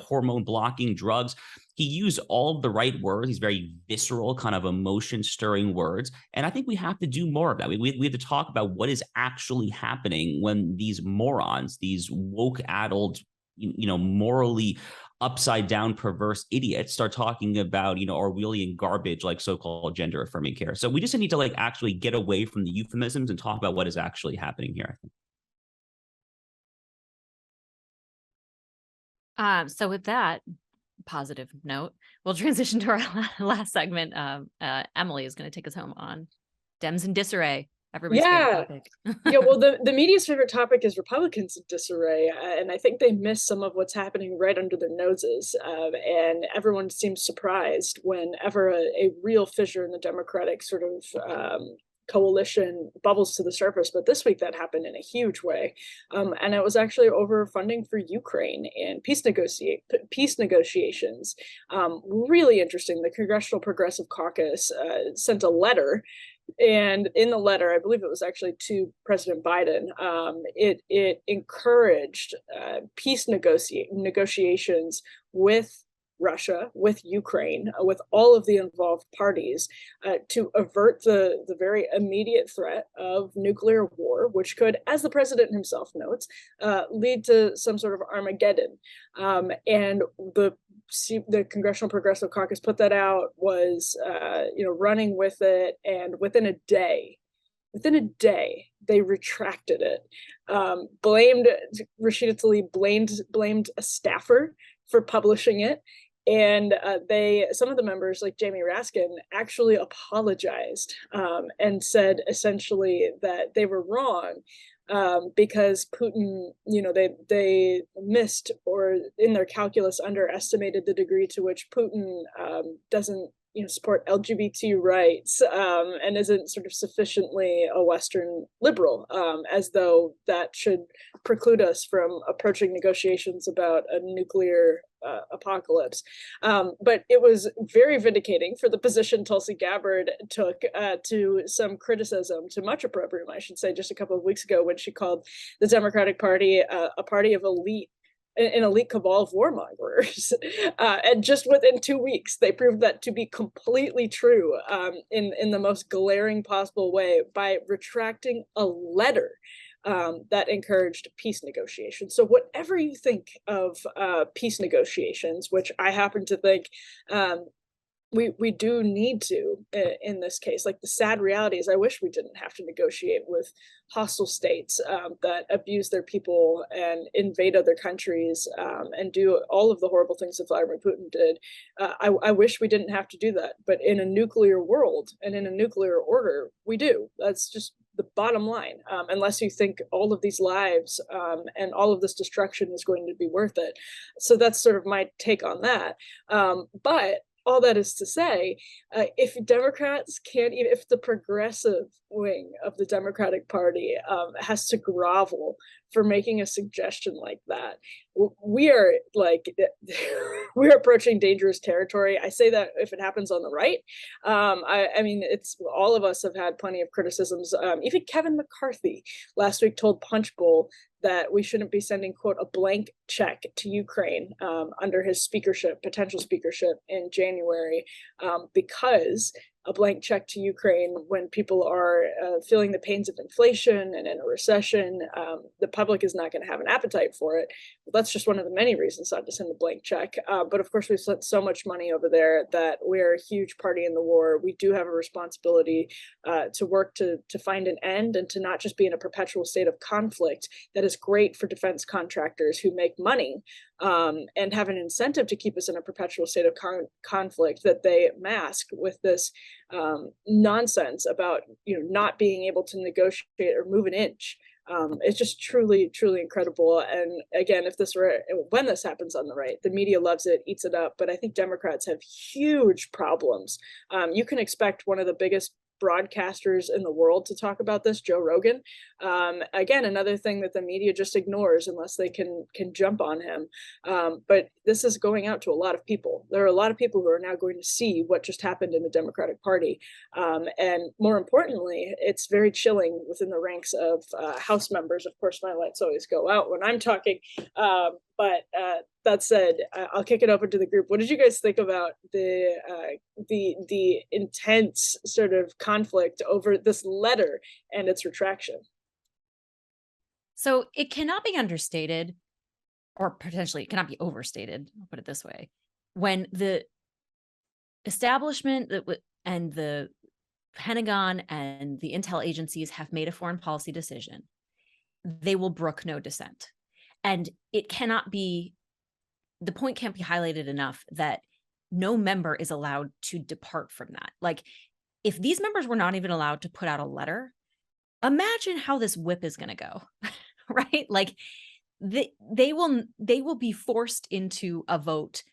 Speaker 2: hormone blocking drugs. He used all of the right words. He's very visceral, kind of emotion stirring words. And I think we have to do more of that. We have to talk about what is actually happening when these morons, these woke addled, morally upside down perverse idiots start talking about, Orwellian garbage like so-called gender affirming care. So we just need to actually get away from the euphemisms and talk about what is actually happening here,
Speaker 1: I think. So with that positive note, we'll transition to our last segment. Emily is going to take us home on Dems in disarray. Everybody's favorite topic.
Speaker 3: Yeah, well, the media's favorite topic is Republicans in disarray, and I think they miss some of what's happening right under their noses, and everyone seems surprised whenever a real fissure in the Democratic sort of coalition bubbles to the surface. But this week that happened in a huge way, and it was actually over funding for Ukraine and peace negotiations. Really interesting. The Congressional Progressive Caucus sent a letter. And in the letter, I believe it was actually to President Biden, it encouraged peace negotiations with Russia, with Ukraine, with all of the involved parties to avert the very immediate threat of nuclear war, which could, as the president himself notes, lead to some sort of Armageddon. And the Congressional Progressive Caucus put that out, was running with it, and within a day they retracted it. Rashida Tlaib blamed a staffer for publishing it, and some of the members, like Jamie Raskin, actually apologized and said essentially that they were wrong. Because Putin, they missed, or in their calculus underestimated, the degree to which Putin doesn't support LGBT rights and isn't sort of sufficiently a Western liberal, as though that should preclude us from approaching negotiations about a nuclear apocalypse. But it was very vindicating for the position Tulsi Gabbard took to some criticism, to much opprobrium, I should say, just a couple of weeks ago, when she called the Democratic Party a party of an elite cabal of warmongers. And just within 2 weeks, they proved that to be completely true in the most glaring possible way by retracting a letter that encouraged peace negotiations. So whatever you think of peace negotiations, which I happen to think we do need to in this case. Like, the sad reality is I wish we didn't have to negotiate with hostile states that abuse their people and invade other countries and do all of the horrible things that Vladimir Putin did. I wish we didn't have to do that. But in a nuclear world and in a nuclear order, we do. That's just the bottom line, unless you think all of these lives and all of this destruction is going to be worth it. So that's sort of my take on that. But all that is to say, if Democrats can't, even if the progressive wing of the Democratic Party has to grovel for making a suggestion like that, we're approaching dangerous territory. I say that if it happens on the right. I mean, it's, all of us have had plenty of criticisms. Even Kevin McCarthy last week told Punchbowl that we shouldn't be sending, quote, a blank check to Ukraine under his potential speakership in January, because a blank check to Ukraine when people are feeling the pains of inflation and in a recession, the public is not going to have an appetite for it. But that's just one of the many reasons not to send a blank check. But of course, we've sent so much money over there that we're a huge party in the war. We do have a responsibility to work to find an end, and to not just be in a perpetual state of conflict that is great for defense contractors who make money and have an incentive to keep us in a perpetual state of conflict, that they mask with this nonsense about not being able to negotiate or move an inch. It's just truly, truly incredible. And again, when this happens on the right, the media loves it, eats it up. But I think Democrats have huge problems. You can expect one of the biggest broadcasters in the world to talk about this, Joe Rogan. Again, another thing that the media just ignores unless they can jump on him. But this is going out to a lot of people. There are a lot of people who are now going to see what just happened in the Democratic Party. And more importantly, it's very chilling within the ranks of House members. Of course, my lights always go out when I'm talking. But that said, I'll kick it open to the group. What did you guys think about the intense sort of conflict over this letter and its retraction?
Speaker 1: So it cannot be understated, or potentially it cannot be overstated, I'll put it this way, when the establishment and the Pentagon and the intel agencies have made a foreign policy decision, they will brook no dissent. And it cannot be, the point can't be highlighted enough that no member is allowed to depart from that. Like, if these members were not even allowed to put out a letter, imagine how this whip is going to go, right? Like, they will be forced into a vote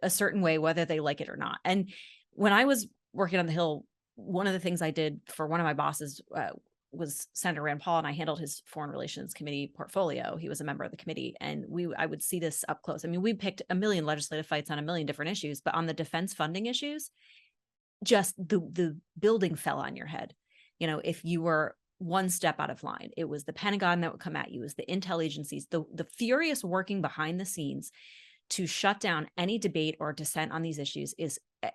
Speaker 1: a certain way, whether they like it or not. And when I was working on the Hill, one of the things I did for one of my bosses was Senator Rand Paul, and I handled his Foreign Relations Committee portfolio. He was a member of the committee, and I would see this up close. I mean, we picked a million legislative fights on a million different issues, but on the defense funding issues, just the building fell on your head. You know, if you were one step out of line, it was the Pentagon that would come at you, it was the intel agencies, the furious working behind the scenes to shut down any debate or dissent on these issues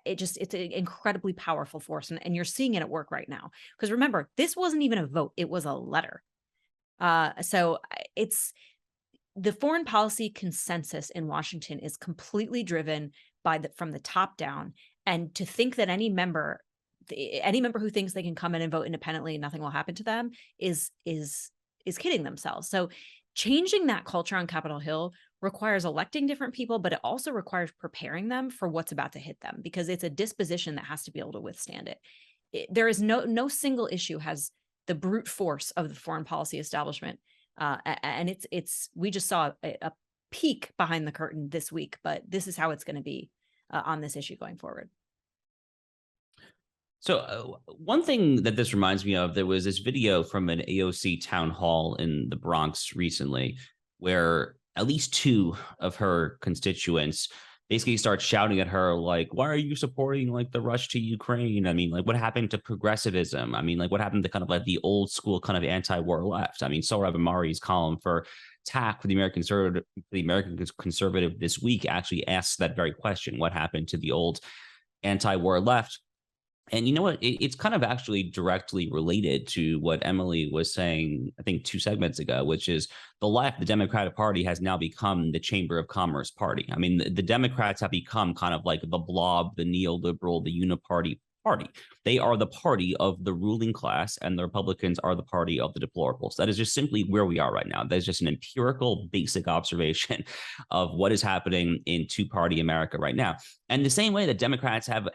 Speaker 1: it's an incredibly powerful force. And you're seeing it at work right now. Because remember, this wasn't even a vote, it was a letter. So it's the foreign policy consensus in Washington is completely driven from the top down. And to think that any member who thinks they can come in and vote independently and nothing will happen to them is kidding themselves. So changing that culture on Capitol Hill requires electing different people, but it also requires preparing them for what's about to hit them, because it's a disposition that has to be able to withstand it. There is no single issue has the brute force of the foreign policy establishment. And we just saw a peek behind the curtain this week, but this is how it's going to be on this issue going forward.
Speaker 2: So one thing that this reminds me of, there was this video from an AOC town hall in the Bronx recently, where at least two of her constituents basically start shouting at her, like, why are you supporting like the rush to Ukraine? I mean, like, what happened to progressivism? I mean, like, what happened to kind of like the old school kind of anti-war left? I mean, Sohrab Ahmari's column for TAC for the American Conservative this week actually asks that very question: what happened to the old anti-war left? And you know what? It's kind of actually directly related to what Emily was saying, I think 2 segments ago, which is the left, the Democratic Party, has now become the Chamber of Commerce party. I mean, the Democrats have become kind of like the blob, the neoliberal, the uniparty party. They are the party of the ruling class, and the Republicans are the party of the deplorables. That is just simply where we are right now. That's just an empirical, basic observation of what is happening in two-party America right now. And the same way that Democrats have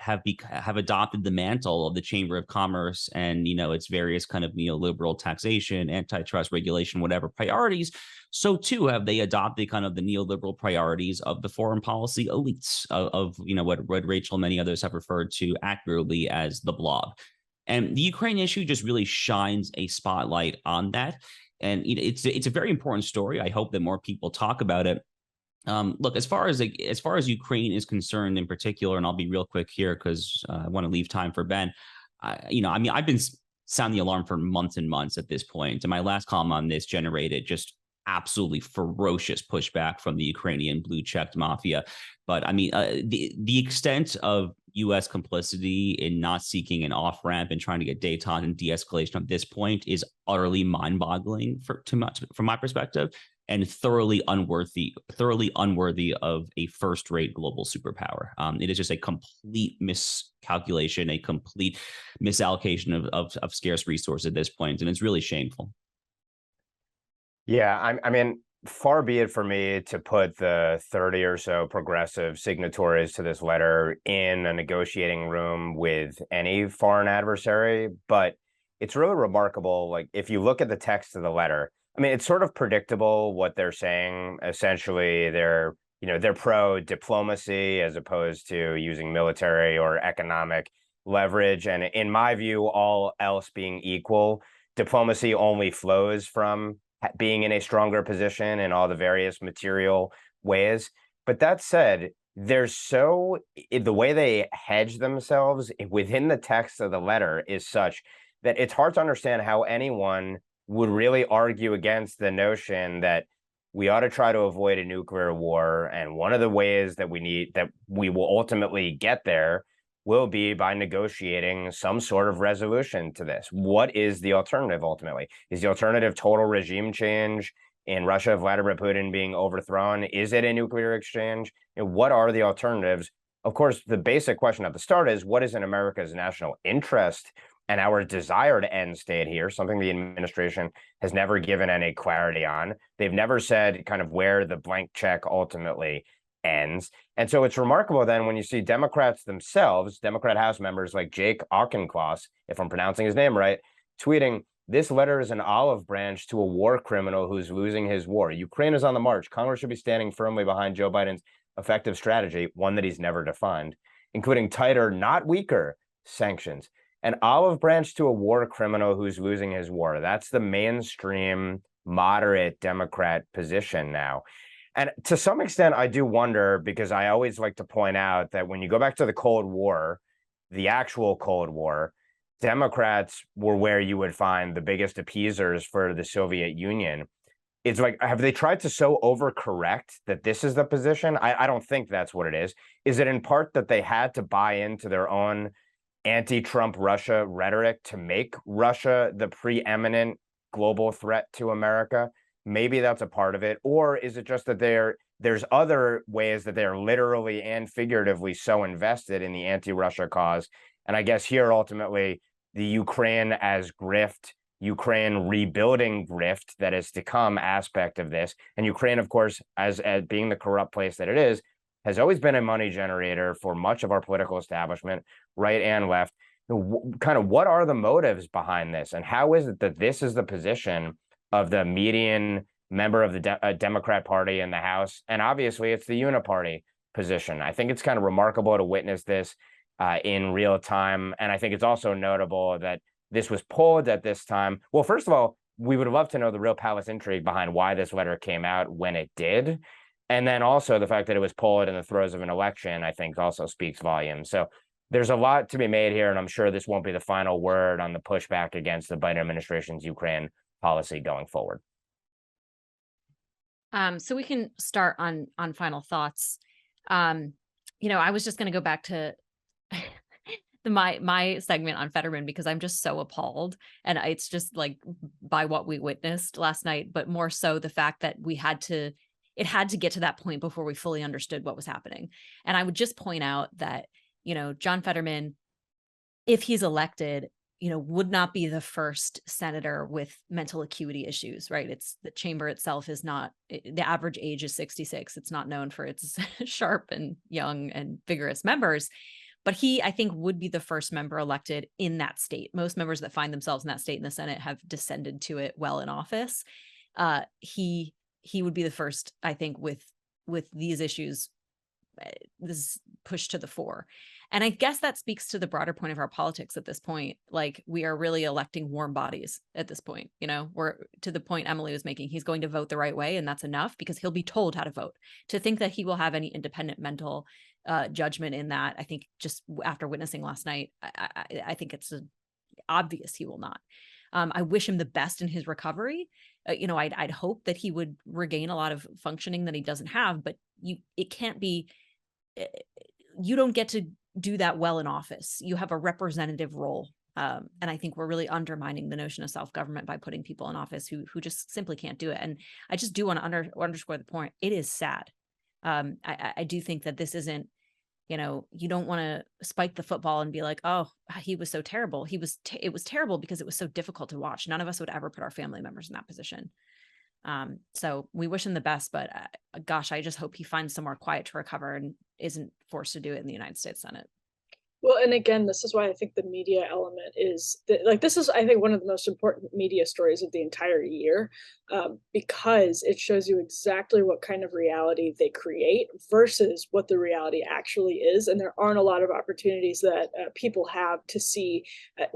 Speaker 2: adopted the mantle of the Chamber of Commerce and, you know, its various kind of neoliberal taxation, antitrust regulation, whatever priorities, so too have they adopted kind of the neoliberal priorities of the foreign policy elites of you know, what Rachel and many others have referred to accurately as the blob. And the Ukraine issue just really shines a spotlight on that. And it's a very important story. I hope that more people talk about it. Look, as far as Ukraine is concerned in particular, and I'll be real quick here because I want to leave time for Ben. You know, I mean, I've been sounding the alarm for months and months at this point. And my last column on this generated just absolutely ferocious pushback from the Ukrainian blue-checked mafia. But I mean, the extent of U.S. complicity in not seeking an off-ramp and trying to get détente and de-escalation at this point is utterly mind-boggling from my perspective, and thoroughly unworthy of a first-rate global superpower. It is just a complete miscalculation, a complete misallocation of scarce resources at this point, and it's really shameful.
Speaker 4: Yeah, I mean, far be it for me to put the 30 or so progressive signatories to this letter in a negotiating room with any foreign adversary, but it's really remarkable. Like, if you look at the text of the letter, I mean, it's sort of predictable what they're saying. Essentially, they're pro diplomacy as opposed to using military or economic leverage. And in my view, all else being equal, diplomacy only flows from being in a stronger position in all the various material ways. But that said, the way they hedge themselves within the text of the letter is such that it's hard to understand how anyone would really argue against the notion that we ought to try to avoid a nuclear war. And one of the ways that we will ultimately get there will be by negotiating some sort of resolution to this. What is the alternative ultimately? Is the alternative total regime change in Russia, Vladimir Putin being overthrown? Is it a nuclear exchange? And what are the alternatives? Of course, the basic question at the start is, what is in America's national interest and our desired end state here, something the administration has never given any clarity on. They've never said kind of where the blank check ultimately ends. And so it's remarkable then when you see Democrats themselves, Democrat House members like Jake Auchincloss, if I'm pronouncing his name right, tweeting, "This letter is an olive branch to a war criminal who's losing his war. Ukraine is on the march. Congress should be standing firmly behind Joe Biden's effective strategy," one that he's never defined, "including tighter, not weaker, sanctions. An olive branch to a war criminal who's losing his war." That's the mainstream moderate Democrat position now. And to some extent, I do wonder, because I always like to point out that when you go back to the Cold War, the actual Cold War, Democrats were where you would find the biggest appeasers for the Soviet Union. It's like, have they tried to so overcorrect that this is the position? I don't think that's what it is. Is it in part that they had to buy into their own anti-Trump Russia rhetoric to make Russia the preeminent global threat to America? Maybe that's a part of it. Or is it just that there's other ways that they're literally and figuratively so invested in the anti-Russia cause? And I guess here, ultimately, the Ukraine as grift, Ukraine rebuilding grift that is to come aspect of this. And Ukraine, of course, as being the corrupt place that it is, has always been a money generator for much of our political establishment, right and left. Kind of what are the motives behind this? And how is it that this is the position of the median member of the Democrat Party in the House? And obviously, it's the uniparty position. I think it's kind of remarkable to witness this in real time. And I think it's also notable that this was pulled at this time. Well, first of all, we would love to know the real palace intrigue behind why this letter came out when it did. And then also the fact that it was pulled in the throes of an election, I think also speaks volumes. So there's a lot to be made here, and I'm sure this won't be the final word on the pushback against the Biden administration's Ukraine policy going forward.
Speaker 1: So we can start on final thoughts. I was just going to go back to my segment on Fetterman because I'm just so appalled, and it's just like by what we witnessed last night, but more so the fact that it had to get to that point before we fully understood what was happening. And I would just point out that, John Fetterman, if he's elected, would not be the first senator with mental acuity issues, right? It's the chamber itself is not, the average age is 66. It's not known for its sharp and young and vigorous members, but he, I think, would be the first member elected in that state. Most members that find themselves in that state in the Senate have descended to it well in office. He would be the first, I think, with these issues, this pushed to the fore. And I guess that speaks to the broader point of our politics at this point. Like, we are really electing warm bodies at this point. We're to the point Emily was making. He's going to vote the right way, and that's enough because he'll be told how to vote. To think that he will have any independent mental judgment in that, I think just after witnessing last night, I think it's obvious he will not. I wish him the best in his recovery. I'd hope that he would regain a lot of functioning that he doesn't have, but it can't be, you don't get to do that well in office. You have a representative role. And I think we're really undermining the notion of self-government by putting people in office who just simply can't do it. And I just do want to underscore the point. It is sad. I do think that this isn't, you don't want to spike the football and be like, oh, he was so terrible. It was terrible because it was so difficult to watch. None of us would ever put our family members in that position. So we wish him the best, but gosh, I just hope he finds somewhere quiet to recover and isn't forced to do it in the United States Senate.
Speaker 3: Well, and again, this is why I think the media element is this is, I think, one of the most important media stories of the entire year, because it shows you exactly what kind of reality they create versus what the reality actually is. And there aren't a lot of opportunities that people have to see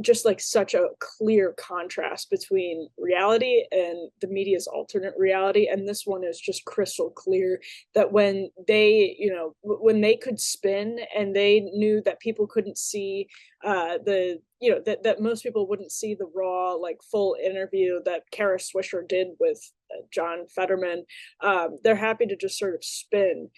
Speaker 3: just like such a clear contrast between reality and the media's alternate reality. And this one is just crystal clear that when they, when they could spin and they knew that people couldn't see that most people wouldn't see the raw, like, full interview that Kara Swisher did with John Fetterman, they're happy to just sort of spin.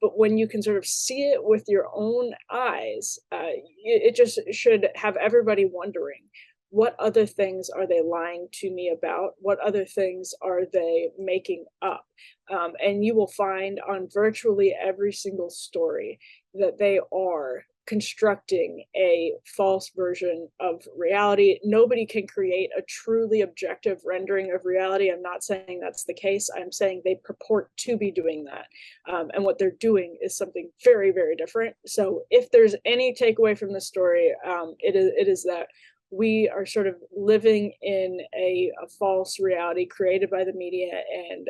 Speaker 3: But when you can sort of see it with your own eyes, it just should have everybody wondering, what other things are they lying to me about? What other things are they making up? And you will find on virtually every single story that they are constructing a false version of reality. Nobody can create a truly objective rendering of reality. I'm not saying that's the case. I'm saying they purport to be doing that. And what they're doing is something very, very different. So if there's any takeaway from this story, it is that we are sort of living in a false reality created by the media, and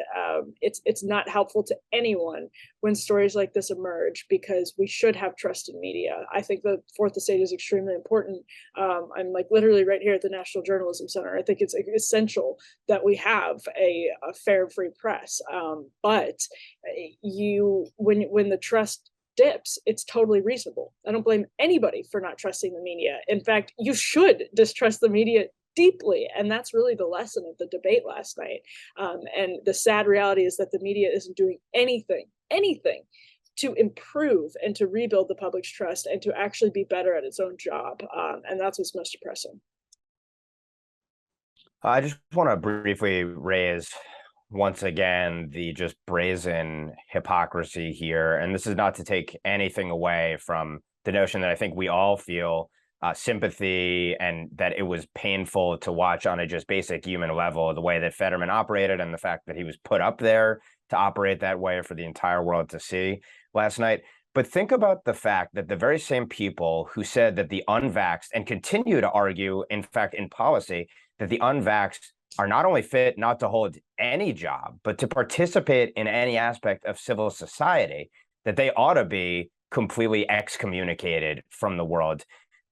Speaker 3: it's not helpful to anyone when stories like this emerge, because we should have trust in media. I think the fourth estate is extremely important. I'm like literally right here at the National Journalism Center. I think it's essential that we have a fair, free press. But when the trust dips, it's totally reasonable. I don't blame anybody for not trusting the media. In fact, you should distrust the media deeply. And that's really the lesson of the debate last night. And the sad reality is that the media isn't doing anything to improve and to rebuild the public's trust and to actually be better at its own job. And that's what's most depressing.
Speaker 4: I just want to briefly raise once again the just brazen hypocrisy here. And this is not to take anything away from the notion that I think we all feel sympathy and that it was painful to watch on a just basic human level, the way that Fetterman operated and the fact that he was put up there to operate that way for the entire world to see last night. But think about the fact that the very same people who said that the unvaxxed, and continue to argue, in fact, in policy, that the unvaxxed are not only fit not to hold any job, but to participate in any aspect of civil society, that they ought to be completely excommunicated from the world.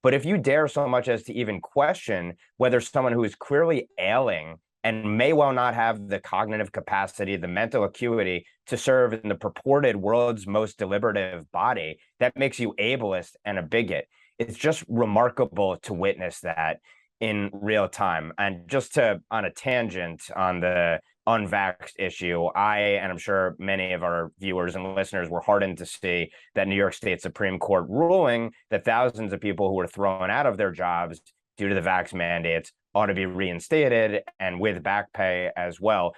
Speaker 4: But if you dare so much as to even question whether someone who is clearly ailing and may well not have the cognitive capacity, the mental acuity to serve in the purported world's most deliberative body, that makes you ableist and a bigot. It's just remarkable to witness that in real time. And just to, on a tangent on the unvaxxed issue, and I'm sure many of our viewers and listeners were heartened to see that New York State Supreme Court ruling that thousands of people who were thrown out of their jobs due to the vax mandates ought to be reinstated, and with back pay as well.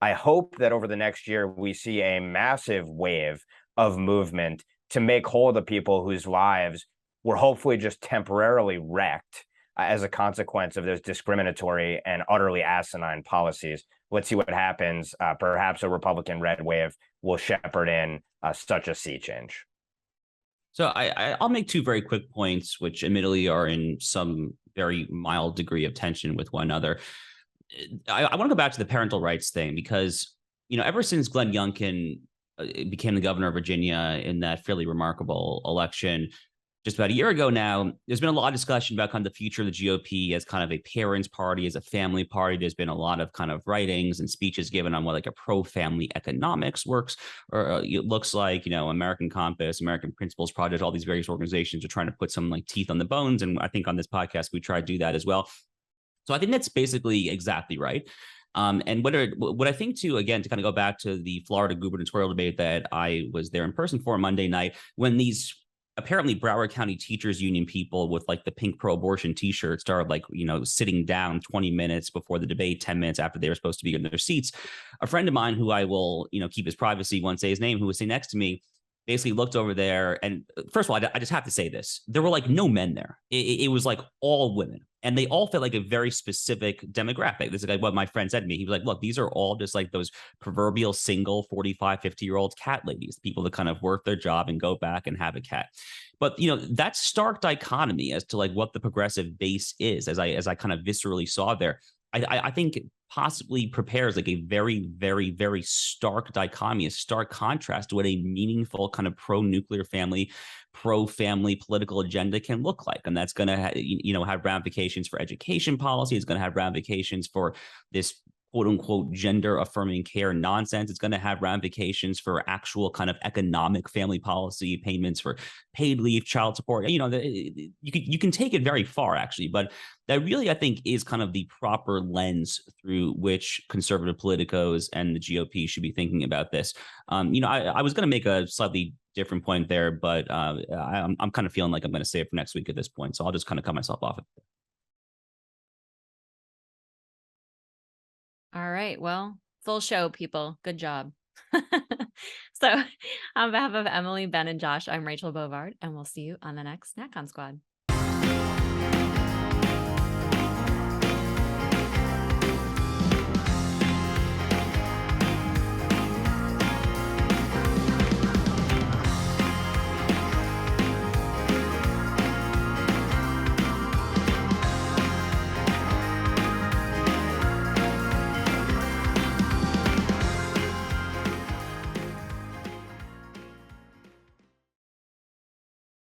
Speaker 4: I hope that over the next year, we see a massive wave of movement to make whole the people whose lives were hopefully just temporarily wrecked as a consequence of those discriminatory and utterly asinine policies. Let's see what happens. Perhaps a Republican red wave will shepherd in such a sea change.
Speaker 2: So I'll make two very quick points, which admittedly are in some very mild degree of tension with one another. I want to go back to the parental rights thing, because, ever since Glenn Youngkin became the governor of Virginia in that fairly remarkable election, just about a year ago now, there's been a lot of discussion about kind of the future of the GOP as kind of a parents' party, as a family party. There's been a lot of kind of writings and speeches given on what like a pro-family economics works or it looks like. American Compass, American Principles Project, all these various organizations are trying to put some like teeth on the bones. And I think on this podcast, we try to do that as well. So I think that's basically exactly right. And what I think too, again, to kind of go back to the Florida gubernatorial debate that I was there in person for Monday night, when these apparently Broward County Teachers Union people with like the pink pro-abortion t-shirt started like, sitting down 20 minutes before the debate, 10 minutes after they were supposed to be in their seats. A friend of mine who I will, keep his privacy, won't say his name, who was sitting next to me, basically looked over there. And first of all, I just have to say this. There were like no men there. It was like all women, And they all fit like a very specific demographic. This is like what my friend said to me. He was like, look, these are all just like those proverbial single 45, 50-year-old cat ladies, people that kind of work their job and go back and have a cat. But, you know, that stark dichotomy as to like what the progressive base is, as I kind of viscerally saw there, I think possibly prepares like a very, very, very stark dichotomy, a stark contrast to what a meaningful kind of pro-nuclear family, pro-family political agenda can look like. And that's going to, you know, have ramifications for education policy. It's going to have ramifications for this quote unquote gender affirming care nonsense. It's going to have ramifications for actual kind of economic family policy, payments for paid leave, child support. You know, you can take it very far actually, but that really, I think, is kind of the proper lens through which conservative politicos and the GOP should be thinking about this. You know, I was going to make a slightly different point there, but I'm kind of feeling like I'm going to save it for next week at this point. So I'll just kind of cut myself off.
Speaker 1: All right. Well, full show, people. Good job. So on behalf of Emily, Ben, and Josh, I'm Rachel Bovard, and we'll see you on the next NatCon Squad.